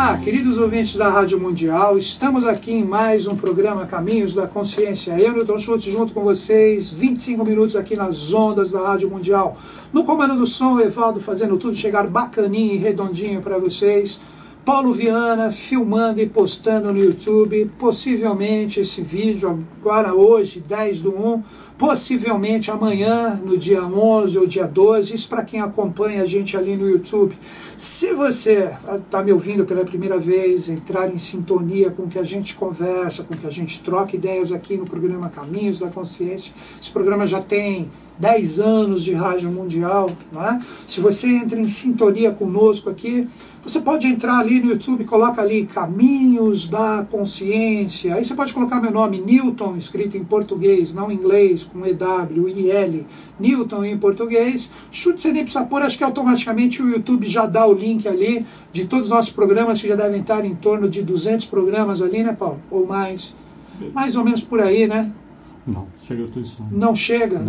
Olá, queridos ouvintes da Rádio Mundial, estamos aqui em mais um programa Caminhos da Consciência. Eu, Newton Schultz, junto com vocês, 25 minutos aqui nas ondas da Rádio Mundial. No comando do som, o Evaldo fazendo tudo chegar bacaninho e redondinho para vocês. Paulo Viana filmando e postando no YouTube, possivelmente esse vídeo agora hoje, 10/1, possivelmente amanhã, no dia 11 ou dia 12, isso para quem acompanha a gente ali no YouTube. Se você está me ouvindo pela primeira vez, entrar em sintonia com o que a gente conversa, com o que a gente troca ideias aqui no programa Caminhos da Consciência, esse programa já tem 10 anos de Rádio Mundial, né? Se você entra em sintonia conosco aqui, você pode entrar ali no YouTube, coloca ali Caminhos da Consciência, aí você pode colocar meu nome, Newton, escrito em português, não em inglês, com EW, IL, Newton em português. Chute, você nem precisa pôr, acho que automaticamente o YouTube já dá o link ali de todos os nossos programas, que já devem estar em torno de 200 programas ali, né, Paulo? Ou mais? Mais ou menos por aí, né? Não, chega tudo isso. Não chega,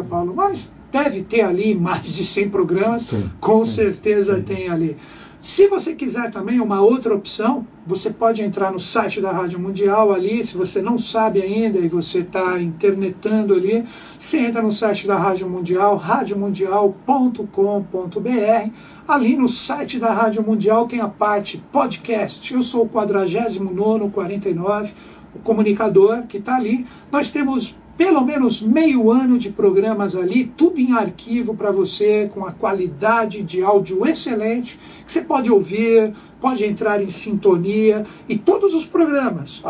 Paulo, mas deve ter ali mais de 100 programas, sim, com certeza sim. Tem ali. Se você quiser também uma outra opção, você pode entrar no site da Rádio Mundial ali, se você não sabe ainda e você está internetando ali, você entra no site da Rádio Mundial, radiomundial.com.br. Ali no site da Rádio Mundial tem a parte podcast, eu sou o 49º, 49, o comunicador que está ali. Nós temos pelo menos meio ano de programas ali, tudo em arquivo para você, com a qualidade de áudio excelente, que você pode ouvir, pode entrar em sintonia, e todos os programas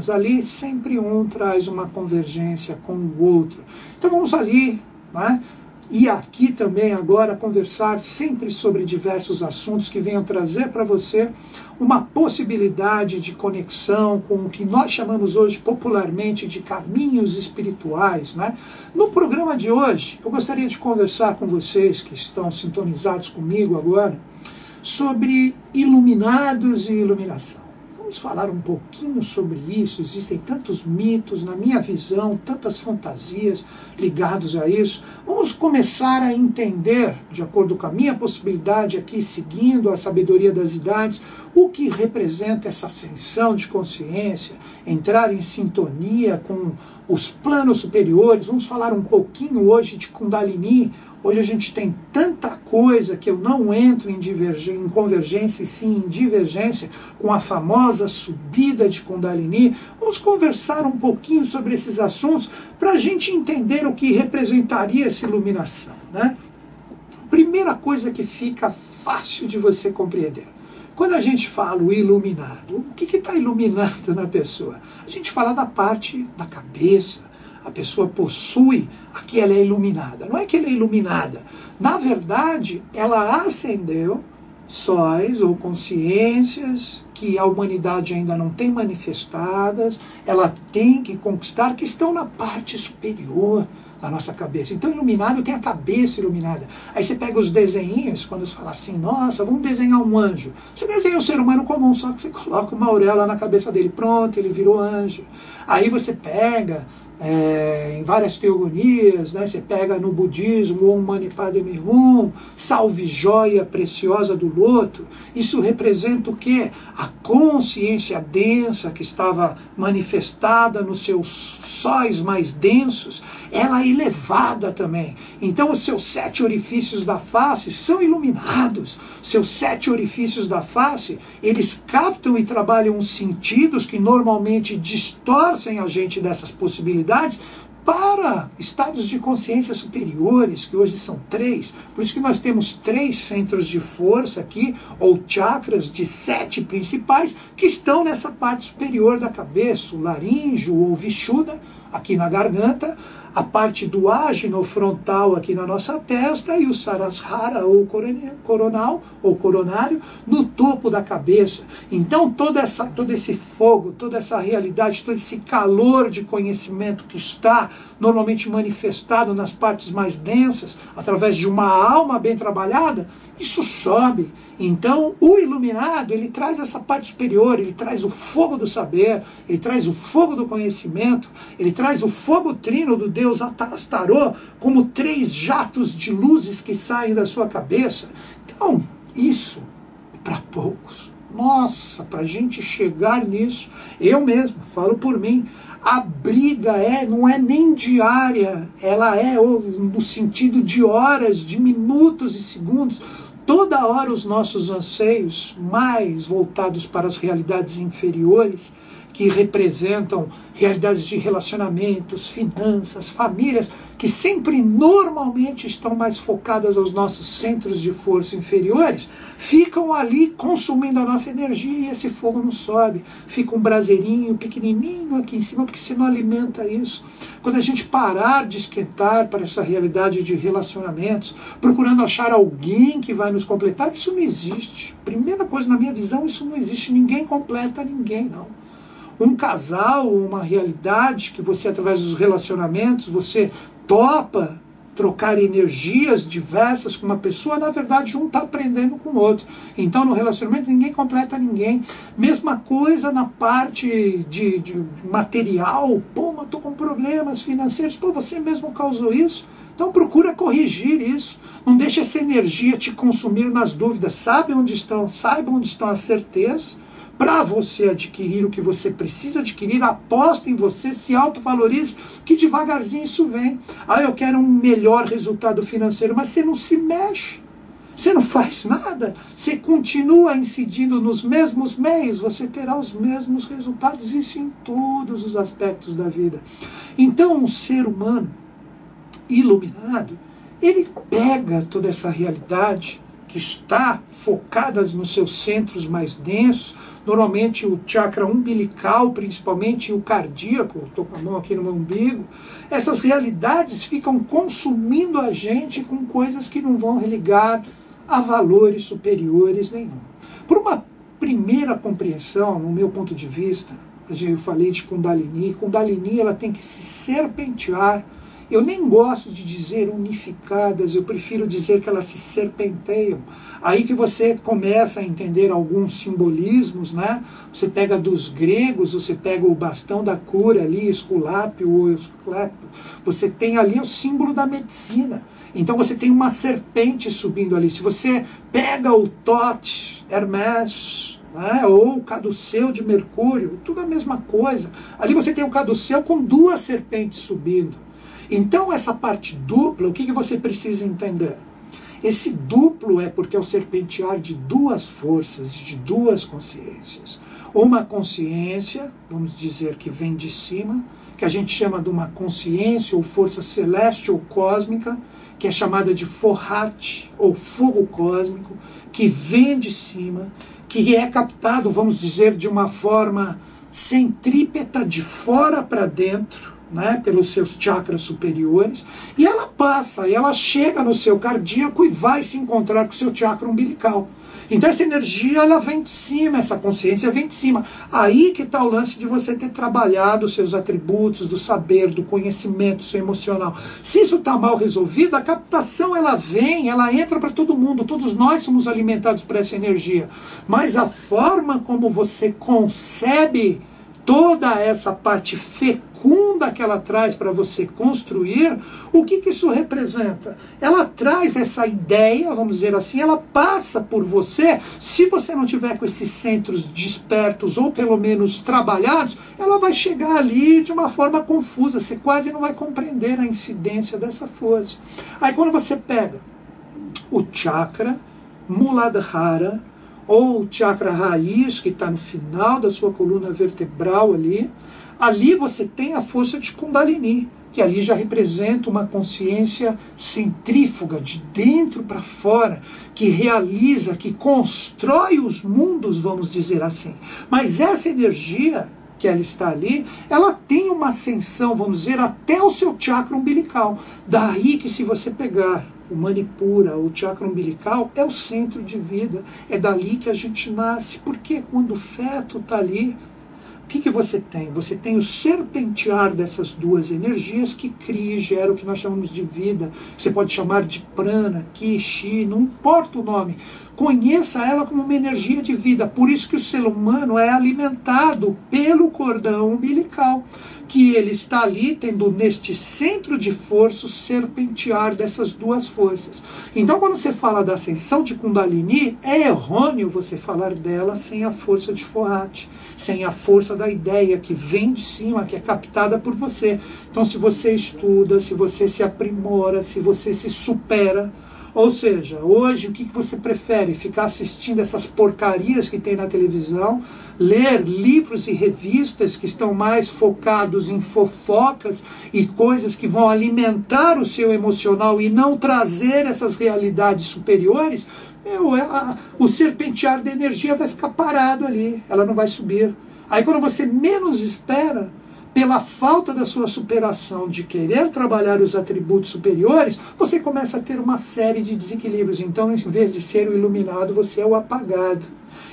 ali, sempre um traz uma convergência com o outro. Então vamos ali, né? E aqui também agora conversar sempre sobre diversos assuntos que venham trazer para você uma possibilidade de conexão com o que nós chamamos hoje popularmente de caminhos espirituais, né? No programa de hoje, eu gostaria de conversar com vocês que estão sintonizados comigo agora sobre iluminados e iluminação. Vamos falar um pouquinho sobre isso. Existem tantos mitos, na minha visão, tantas fantasias ligados a isso. Vamos começar a entender, de acordo com a minha possibilidade aqui, seguindo a sabedoria das idades, o que representa essa ascensão de consciência, entrar em sintonia com os planos superiores. Vamos falar um pouquinho hoje de Kundalini. Hoje a gente tem tanta coisa que eu não entro em convergência e sim em divergência com a famosa subida de Kundalini. Vamos conversar um pouquinho sobre esses assuntos para a gente entender o que representaria essa iluminação, né? Primeira coisa que fica fácil de você compreender. Quando a gente fala o iluminado, o que está iluminado na pessoa? A gente fala da parte da cabeça. A pessoa possui, aqui ela é iluminada. Não é que ela é iluminada. Na verdade, ela acendeu sóis ou consciências que a humanidade ainda não tem manifestadas, ela tem que conquistar, que estão na parte superior da nossa cabeça. Então, iluminado tem a cabeça iluminada. Aí você pega os desenhinhos, quando você fala assim, nossa, vamos desenhar um anjo. Você desenha um ser humano comum, só que você coloca uma auréola na cabeça dele. Pronto, ele virou anjo. Aí você pega em várias teogonias, né? Você pega no budismo Om Mani Padme Hum, salve joia preciosa do loto. Isso representa o quê? A consciência densa que estava manifestada nos seus sóis mais densos, ela é elevada também. Então os seus 7 orifícios da face são iluminados. Seus 7 orifícios da face, eles captam e trabalham os sentidos que normalmente distorcem a gente dessas possibilidades para estados de consciência superiores, que hoje são 3. Por isso que nós temos 3 centros de força aqui, ou chakras de 7 principais, que estão nessa parte superior da cabeça, o laríngeo ou vishuddha, aqui na garganta, a parte do ágino frontal aqui na nossa testa e o sarasrara ou coronal ou coronário no topo da cabeça. Então todo esse fogo, toda essa realidade, todo esse calor de conhecimento que está normalmente manifestado nas partes mais densas, através de uma alma bem trabalhada, isso sobe. Então o iluminado, ele traz essa parte superior, ele traz o fogo do saber, ele traz o fogo do conhecimento, ele traz o fogo trino do Deus Astarô, como 3 jatos de luzes que saem da sua cabeça. Então isso para poucos. Nossa, para a gente chegar nisso, eu mesmo, falo por mim, a briga não é nem diária, ela é no sentido de horas, de minutos e segundos. Toda hora os nossos anseios mais voltados para as realidades inferiores, que representam realidades de relacionamentos, finanças, famílias, que sempre normalmente estão mais focadas aos nossos centros de força inferiores, ficam ali consumindo a nossa energia e esse fogo não sobe. Fica um braseirinho pequenininho aqui em cima, porque você não alimenta isso. Quando a gente parar de esquentar para essa realidade de relacionamentos, procurando achar alguém que vai nos completar, isso não existe. Primeira coisa, na minha visão, isso não existe. Ninguém completa ninguém, não. Um casal, uma realidade que você, através dos relacionamentos, você topa trocar energias diversas com uma pessoa, na verdade, um está aprendendo com o outro. Então, no relacionamento, ninguém completa ninguém. Mesma coisa na parte de material. Pô, mas estou com problemas financeiros. Pô, você mesmo causou isso. Então, procura corrigir isso. Não deixe essa energia te consumir nas dúvidas. Saiba onde estão as certezas, para você adquirir o que você precisa adquirir, aposta em você, se autovalorize, que devagarzinho isso vem. Eu quero um melhor resultado financeiro, mas você não se mexe, você não faz nada, você continua incidindo nos mesmos meios, você terá os mesmos resultados, isso em todos os aspectos da vida. Então, um ser humano iluminado, ele pega toda essa realidade que está focada nos seus centros mais densos, normalmente o chakra umbilical, principalmente o cardíaco, estou com a mão aqui no meu umbigo, essas realidades ficam consumindo a gente com coisas que não vão religar a valores superiores nenhum. Por uma primeira compreensão, no meu ponto de vista, eu falei de Kundalini, Kundalini ela tem que se serpentear. Eu nem gosto de dizer unificadas, eu prefiro dizer que elas se serpenteiam. Aí que você começa a entender alguns simbolismos, né? Você pega dos gregos, você pega o bastão da cura ali, Esculápio ou Esculapio, você tem ali o símbolo da medicina. Então você tem uma serpente subindo ali. Se você pega o Thoth, Hermès, ou o caduceu de Mercúrio, tudo a mesma coisa. Ali você tem o caduceu com duas serpentes subindo. Então, essa parte dupla, o que você precisa entender? Esse duplo é porque é o serpentear de duas forças, de duas consciências. Uma consciência, vamos dizer que vem de cima, que a gente chama de uma consciência ou força celeste ou cósmica, que é chamada de Fohat, ou fogo cósmico, que vem de cima, que é captado, vamos dizer, de uma forma centrípeta, de fora para dentro, pelos seus chakras superiores, e ela passa, ela chega no seu cardíaco e vai se encontrar com o seu chakra umbilical. Então essa energia ela vem de cima, essa consciência vem de cima. Aí que está o lance de você ter trabalhado os seus atributos, do saber, do conhecimento, do seu emocional. Se isso está mal resolvido, a captação ela vem, ela entra para todo mundo, todos nós somos alimentados por essa energia. Mas a forma como você concebe toda essa parte fecunda que ela traz para você construir, o que isso representa? Ela traz essa ideia, vamos dizer assim, ela passa por você, se você não tiver com esses centros despertos ou pelo menos trabalhados, ela vai chegar ali de uma forma confusa, você quase não vai compreender a incidência dessa força. Aí quando você pega o chakra Muladhara, ou o chakra raiz, que está no final da sua coluna vertebral ali você tem a força de Kundalini, que ali já representa uma consciência centrífuga, de dentro para fora, que realiza, que constrói os mundos, vamos dizer assim. Mas essa energia que ela está ali, ela tem uma ascensão, vamos dizer, até o seu chakra umbilical. Daí que se você pegar o Manipura, o chakra umbilical, é o centro de vida. É dali que a gente nasce. Porque quando o feto está ali, o que você tem? Você tem o serpentear dessas duas energias que cria e gera o que nós chamamos de vida. Você pode chamar de prana, ki, chi, não importa o nome. Conheça ela como uma energia de vida. Por isso que o ser humano é alimentado pelo cordão umbilical. que ele está ali tendo neste centro de força o serpentear dessas duas forças. Então quando você fala da ascensão de Kundalini, é errôneo você falar dela sem a força de Fohat, sem a força da ideia que vem de cima, que é captada por você. Então se você estuda, se você se aprimora, se você se supera, ou seja, hoje o que você prefere? Ficar assistindo essas porcarias que tem na televisão, ler livros e revistas que estão mais focados em fofocas e coisas que vão alimentar o seu emocional e não trazer essas realidades superiores? O serpentear da energia vai ficar parado ali, ela não vai subir. Aí quando você menos espera, pela falta da sua superação de querer trabalhar os atributos superiores, você começa a ter uma série de desequilíbrios. Então, em vez de ser o iluminado, você é o apagado.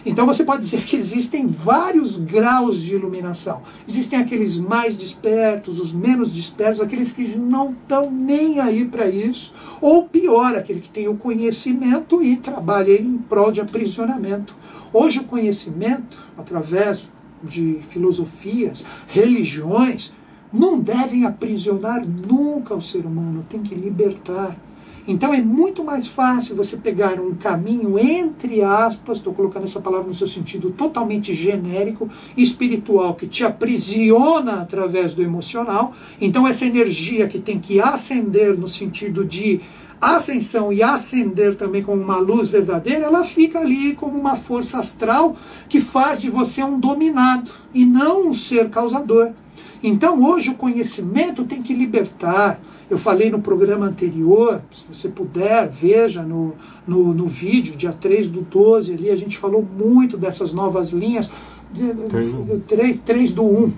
Então você pode dizer que existem vários graus de iluminação. Existem aqueles mais despertos, os menos despertos, aqueles que não estão nem aí para isso. Ou pior, aquele que tem o conhecimento e trabalha em prol de aprisionamento. Hoje o conhecimento, através de filosofias, religiões, não devem aprisionar nunca o ser humano, tem que libertar. Então é muito mais fácil você pegar um caminho, entre aspas, estou colocando essa palavra no seu sentido totalmente genérico, espiritual, que te aprisiona através do emocional. Então essa energia que tem que ascender no sentido de ascensão e ascender também como uma luz verdadeira, ela fica ali como uma força astral que faz de você um dominado e não um ser causador. Então hoje o conhecimento tem que libertar. Eu falei no programa anterior, se você puder, veja no vídeo, dia 3/12, ali a gente falou muito dessas novas linhas, 3/1,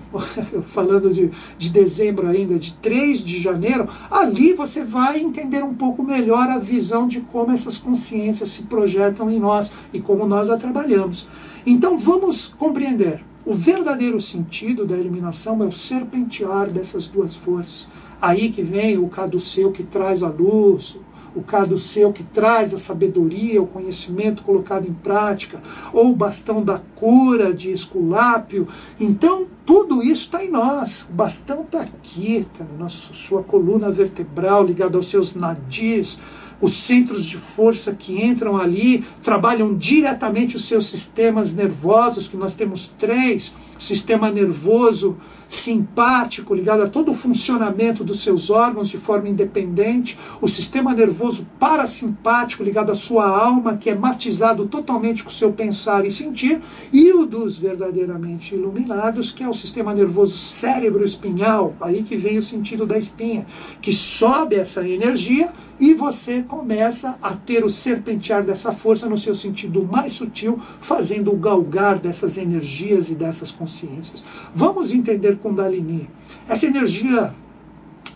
falando de dezembro ainda, de 3 de janeiro, ali você vai entender um pouco melhor a visão de como essas consciências se projetam em nós e como nós a trabalhamos. Então vamos compreender, o verdadeiro sentido da iluminação é o serpentear dessas duas forças. Aí que vem o caduceu que traz a luz, o caduceu que traz a sabedoria, o conhecimento colocado em prática, ou o bastão da cura de Esculápio. Então, tudo isso está em nós. O bastão está aqui, está na sua coluna vertebral, ligado aos seus nadis. Os centros de força que entram ali trabalham diretamente os seus sistemas nervosos, que nós temos 3. O sistema nervoso simpático, ligado a todo o funcionamento dos seus órgãos de forma independente. O sistema nervoso parasimpático, ligado à sua alma, que é matizado totalmente com o seu pensar e sentir. E o dos verdadeiramente iluminados, que é o sistema nervoso cérebro-espinhal, aí que vem o sentido da espinha, que sobe essa energia e você começa a ter o serpentear dessa força no seu sentido mais sutil, fazendo o galgar dessas energias e dessas consciências. Vamos entender Kundalini. Essa energia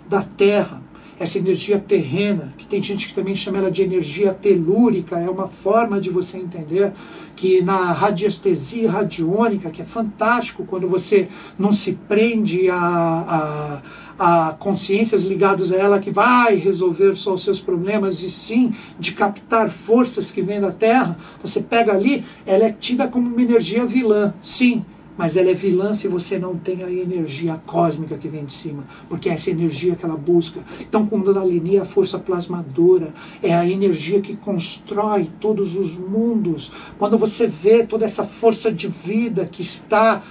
da Terra, essa energia terrena, que tem gente que também chama ela de energia telúrica, é uma forma de você entender que na radiestesia radiônica, que é fantástico quando você não se prende a consciências ligadas a ela que vai resolver só os seus problemas, e sim de captar forças que vêm da Terra, você pega ali, ela é tida como uma energia vilã, sim, mas ela é vilã se você não tem a energia cósmica que vem de cima, porque é essa energia que ela busca. Então, Kundalini é a força plasmadora, é a energia que constrói todos os mundos. Quando você vê toda essa força de vida que está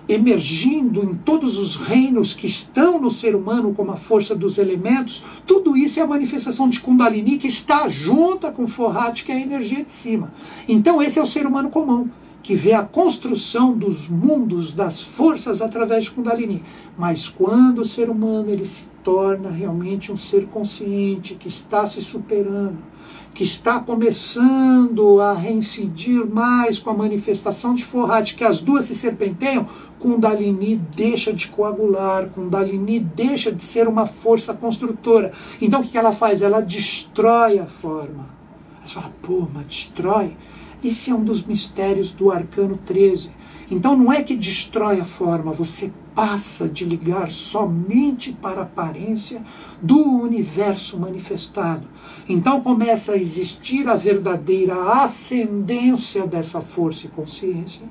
emergindo em todos os reinos que estão no ser humano como a força dos elementos, tudo isso é a manifestação de Kundalini que está junta com Fohat, que é a energia de cima. Então esse é o ser humano comum, que vê a construção dos mundos, das forças através de Kundalini. Mas quando o ser humano ele se torna realmente um ser consciente, que está se superando, que está começando a reincidir mais com a manifestação de Fohat, que as duas se serpenteiam, Kundalini deixa de coagular, Kundalini deixa de ser uma força construtora. Então o que ela faz? Ela destrói a forma. Você fala, pô, mas destrói? Esse é um dos mistérios do Arcano 13. Então não é que destrói a forma, você passa de ligar somente para a aparência do universo manifestado. Então começa a existir a verdadeira ascendência dessa força e consciência.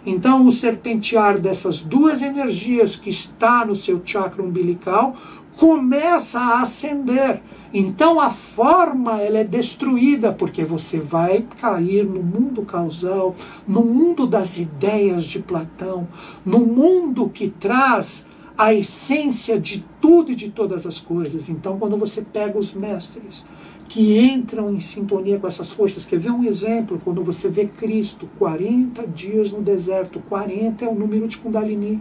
Então o serpentear dessas duas energias que está no seu chakra umbilical começa a ascender. Então a forma ela é destruída, porque você vai cair no mundo causal, no mundo das ideias de Platão, no mundo que traz a essência de tudo e de todas as coisas. Então quando você pega os mestres que entram em sintonia com essas forças, quer ver um exemplo? Quando você vê Cristo, 40 dias no deserto, 40 é o número de Kundalini.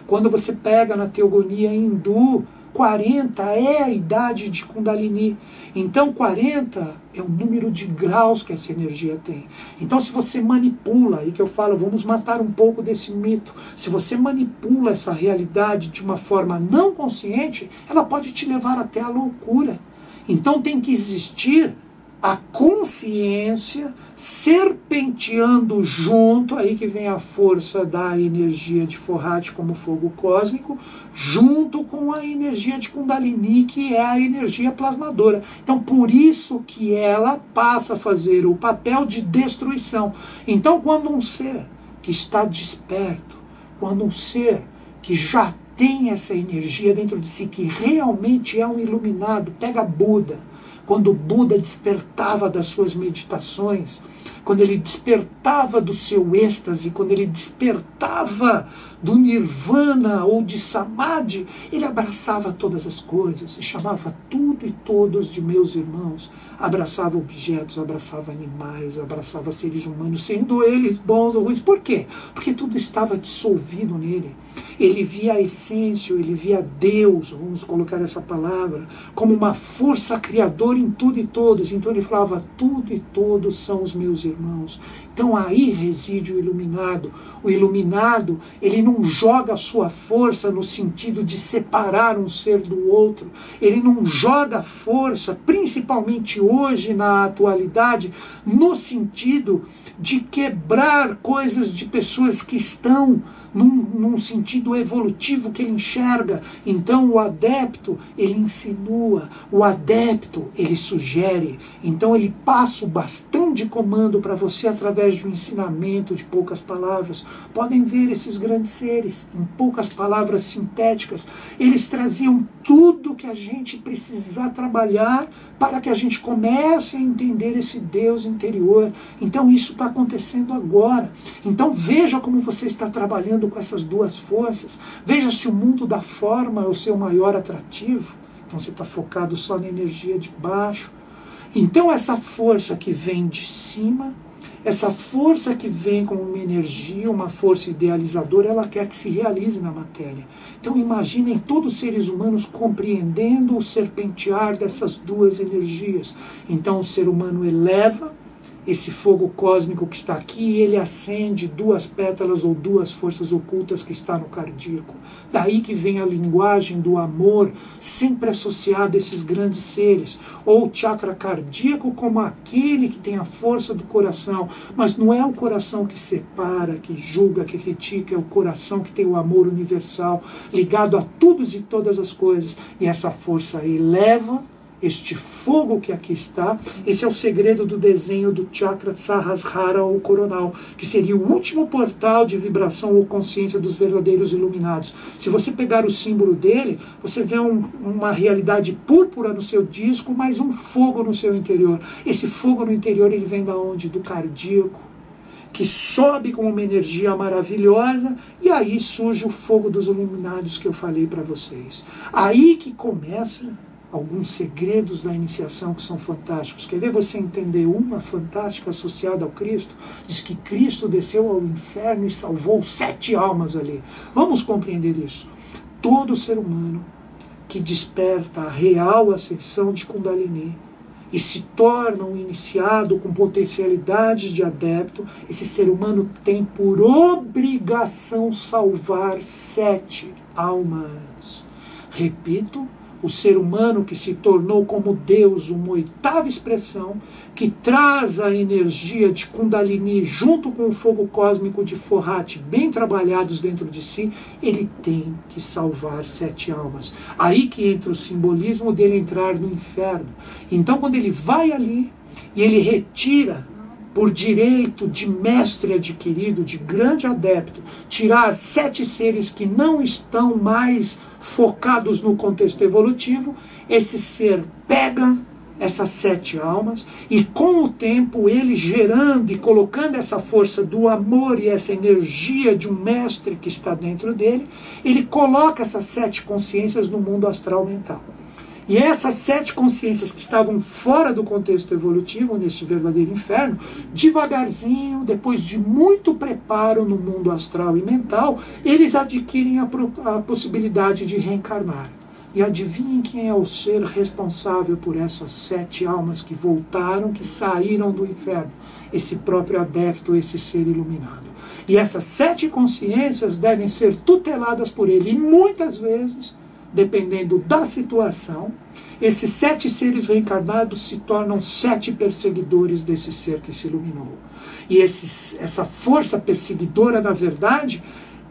Quando você pega na teogonia hindu, 40 é a idade de Kundalini. Então 40 é o número de graus que essa energia tem. Então se você manipula, aí que eu falo, vamos matar um pouco desse mito. Se você manipula essa realidade de uma forma não consciente, ela pode te levar até a loucura. Então tem que existir a consciência serpenteando junto, aí que vem a força da energia de Fohat como fogo cósmico, junto com a energia de Kundalini, que é a energia plasmadora. Então por isso que ela passa a fazer o papel de destruição. Então quando um ser que está desperto, quando um ser que já tem essa energia dentro de si, que realmente é um iluminado, pega Buda, quando Buda despertava das suas meditações, quando ele despertava do seu êxtase, quando ele despertava do nirvana ou de samadhi, ele abraçava todas as coisas, e chamava tudo e todos de meus irmãos, abraçava objetos, abraçava animais, abraçava seres humanos, sendo eles bons ou ruins. Por quê? Porque tudo estava dissolvido nele. Ele via a essência, ele via Deus, vamos colocar essa palavra, como uma força criadora em tudo e todos. Então ele falava, tudo e todos são os meus irmãos. Então aí reside o iluminado. O iluminado, ele não joga a sua força no sentido de separar um ser do outro. Ele não joga força, principalmente hoje, na atualidade, no sentido de quebrar coisas de pessoas que estão num sentido evolutivo que ele enxerga. Então o adepto, ele insinua, o adepto, ele sugere. Então ele passa o bastão de comando para você através de um ensinamento de poucas palavras. Podem ver esses grandes seres, em poucas palavras sintéticas, eles traziam tudo que a gente precisa trabalhar para que a gente comece a entender esse Deus interior. Então isso está acontecendo agora. Então veja como você está trabalhando com essas duas forças. Veja se o mundo da forma é o seu maior atrativo. Então você está focado só na energia de baixo. Então essa força que vem de cima, essa força que vem como uma energia, uma força idealizadora, ela quer que se realize na matéria. Então imaginem todos os seres humanos compreendendo o serpentear dessas duas energias. Então o ser humano eleva esse fogo cósmico que está aqui, e ele acende duas pétalas ou duas forças ocultas que está no cardíaco. Daí que vem a linguagem do amor, sempre associada a esses grandes seres. Ou o chakra cardíaco como aquele que tem a força do coração, mas não é o coração que separa, que julga, que critica, é o coração que tem o amor universal, ligado a todos e todas as coisas. E essa força eleva este fogo que aqui está. Esse é o segredo do desenho do chakra Sahasrara ou coronal, que seria o último portal de vibração ou consciência dos verdadeiros iluminados. Se você pegar o símbolo dele, você vê uma realidade púrpura no seu disco, mas um fogo no seu interior. Esse fogo no interior, ele vem da onde? Do cardíaco, que sobe com uma energia maravilhosa, e aí surge o fogo dos iluminados que eu falei para vocês. Aí que começa alguns segredos da iniciação que são fantásticos. Quer ver você entender uma fantástica associada ao Cristo? Diz que Cristo desceu ao inferno e salvou 7 almas ali. Vamos compreender isso. Todo ser humano que desperta a real ascensão de Kundalini e se torna um iniciado com potencialidades de adepto, esse ser humano tem por obrigação salvar 7 almas. Repito, o ser humano que se tornou como Deus, uma 8ª expressão, que traz a energia de Kundalini junto com o fogo cósmico de Fohat bem trabalhados dentro de si, ele tem que salvar 7 almas. Aí que entra o simbolismo dele entrar no inferno. Então quando ele vai ali e ele retira por direito de mestre adquirido, de grande adepto, tirar 7 seres que não estão mais focados no contexto evolutivo, esse ser pega essas 7 almas e com o tempo ele gerando e colocando essa força do amor e essa energia de um mestre que está dentro dele, ele coloca essas 7 consciências no mundo astral mental. E essas 7 consciências que estavam fora do contexto evolutivo, neste verdadeiro inferno, devagarzinho, depois de muito preparo no mundo astral e mental, eles adquirem a possibilidade de reencarnar. E adivinhem quem é o ser responsável por essas 7 almas que voltaram, que saíram do inferno? Esse próprio adepto, esse ser iluminado. E essas 7 consciências devem ser tuteladas por ele. E muitas vezes, dependendo da situação, esses 7 seres reencarnados se tornam 7 perseguidores desse ser que se iluminou. E essa força perseguidora, na verdade,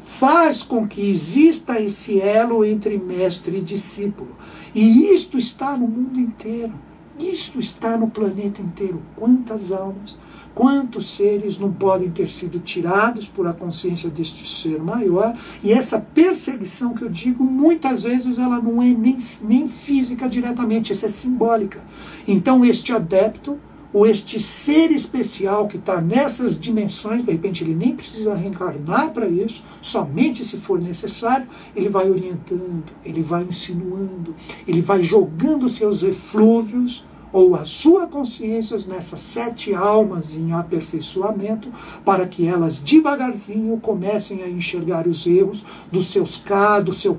faz com que exista esse elo entre mestre e discípulo. E isto está no mundo inteiro. Isto está no planeta inteiro. Quantas almas, quantos seres não podem ter sido tirados por a consciência deste ser maior? E essa perseguição que eu digo, muitas vezes ela não é nem física diretamente, essa é simbólica. Então este adepto, ou este ser especial que está nessas dimensões, de repente ele nem precisa reencarnar para isso, somente se for necessário, ele vai orientando, ele vai insinuando, ele vai jogando seus eflúvios, ou a sua consciência nessas 7 almas em aperfeiçoamento, para que elas devagarzinho comecem a enxergar os erros do seu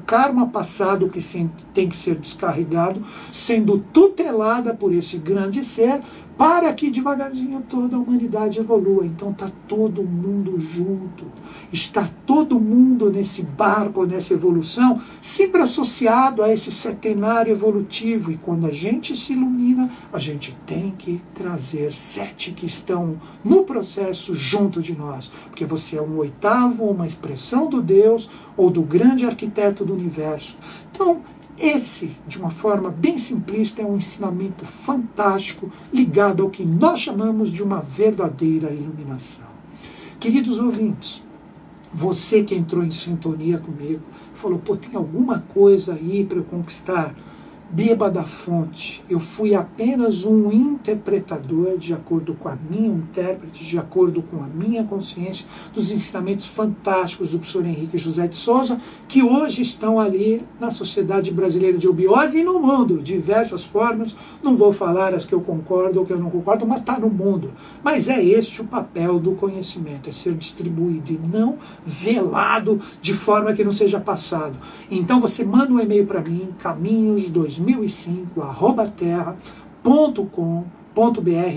karma passado que tem que ser descarregado, sendo tutelada por esse grande ser, para que devagarzinho toda a humanidade evolua. Então está todo mundo junto, está todo mundo nesse barco, nessa evolução, sempre associado a esse setenário evolutivo. E quando a gente se ilumina, a gente tem que trazer 7 que estão no processo junto de nós, porque você é um 8º, uma expressão do Deus ou do grande arquiteto do universo. Então, esse, de uma forma bem simplista, é um ensinamento fantástico ligado ao que nós chamamos de uma verdadeira iluminação. Queridos ouvintes, você que entrou em sintonia comigo, falou, pô, tem alguma coisa aí para eu conquistar? Beba da fonte. Eu fui apenas um interpretador, de acordo com a minha intérprete, de acordo com a minha consciência, dos ensinamentos fantásticos do professor Henrique José de Souza, que hoje estão ali na Sociedade Brasileira de Obiose e no mundo, de diversas formas. Não vou falar as que eu concordo ou que eu não concordo, mas está no mundo. Mas é este o papel do conhecimento, é ser distribuído e não velado de forma que não seja passado. Então você manda um e-mail para mim, caminhos2005@terra.com.br,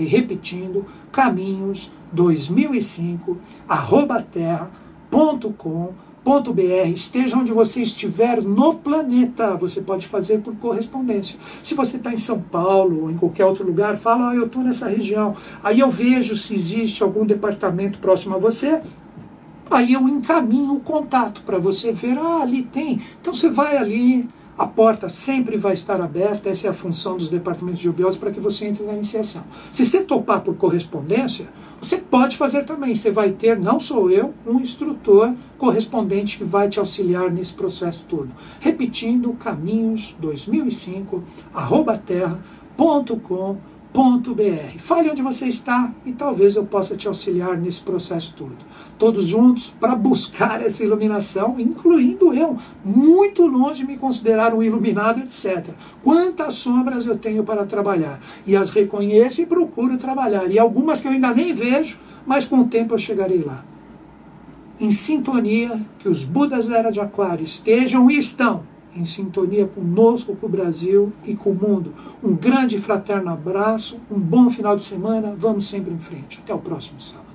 repetindo, caminhos2005@terra.com.br. Esteja onde você estiver no planeta, você pode fazer por correspondência. Se você está em São Paulo ou em qualquer outro lugar, fala, eu estou nessa região. Aí eu vejo se existe algum departamento próximo a você, aí eu encaminho o contato para você ver, ali tem. Então você vai ali, a porta sempre vai estar aberta, essa é a função dos departamentos de obiose, para que você entre na iniciação. Se você topar por correspondência, você pode fazer também. Você vai ter, não sou eu, um instrutor correspondente que vai te auxiliar nesse processo todo. Repetindo, caminhos2005@terra.com.br. Fale onde você está e talvez eu possa te auxiliar nesse processo todo. Todos juntos para buscar essa iluminação, incluindo eu, muito longe de me considerar um iluminado, etc. Quantas sombras eu tenho para trabalhar, e as reconheço e procuro trabalhar, e algumas que eu ainda nem vejo, mas com o tempo eu chegarei lá. Em sintonia, que os Budas da Era de Aquário estejam e estão em sintonia conosco, com o Brasil e com o mundo. Um grande e fraterno abraço, um bom final de semana, vamos sempre em frente. Até o próximo sábado.